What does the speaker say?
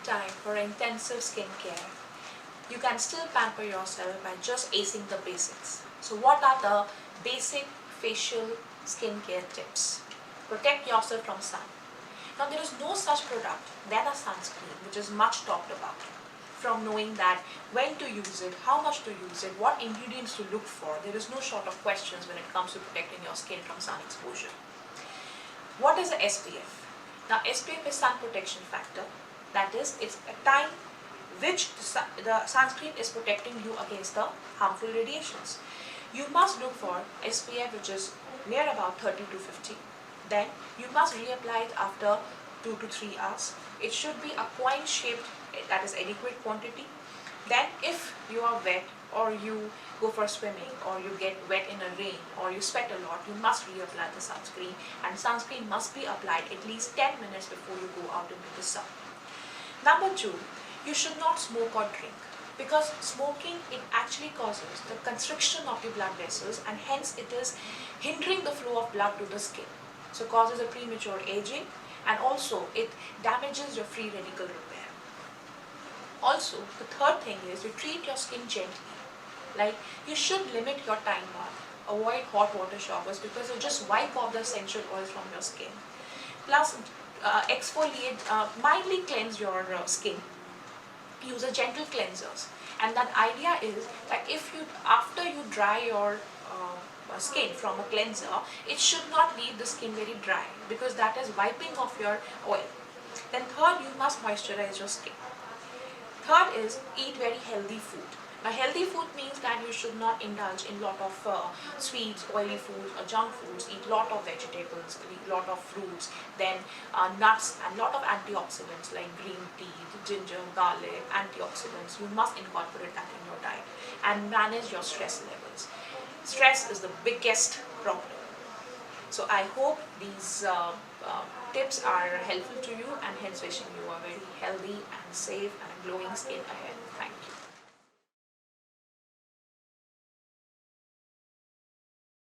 time for intensive skincare, you can still pamper yourself by just acing the basics. So what are the basic facial skincare tips? Protect yourself from sun. Now there is no such product than a sunscreen, which is much talked about. From knowing that when to use it, how much to use it, what ingredients to look for, there is no short of questions when it comes to protecting your skin from sun exposure. What is a SPF? Now SPF is sun protection factor. That is, it's a time which the sunscreen is protecting you against the harmful radiations. You must look for SPF which is near about 30 to 50. Then you must reapply it after 2 to 3 hours. It should be a coin shaped, that is adequate quantity. Then if you are wet or you go for swimming or you get wet in a rain or you sweat a lot, you must reapply the sunscreen, and sunscreen must be applied at least 10 minutes before you go out into the sun. Number 2, you should not smoke or drink, because smoking, it actually causes the constriction of the blood vessels, and hence it is hindering the flow of blood to the skin. So causes a premature aging, and also it damages your free radical repair. Also, the third thing is you treat your skin gently. Like, you should limit your time bath. Avoid hot water showers because you just wipe off the essential oils from your skin. Plus, exfoliate, mildly cleanse your skin. Use a gentle cleansers. And that idea is that if you, after you dry your skin from a cleanser, it should not leave the skin very dry, because that is wiping off your oil. Then third, you must moisturize your skin. Third is eat very healthy food. Now healthy food means that you should not indulge in lot of sweets, oily foods or junk foods. Eat lot of vegetables, eat lot of fruits, then nuts, and lot of antioxidants like green tea, ginger, garlic, antioxidants. You must incorporate that in your diet, and manage your stress levels. Stress is the biggest problem. So I hope these tips are helpful to you, and hence wishing you a very healthy and safe and glowing skin ahead. Thank you.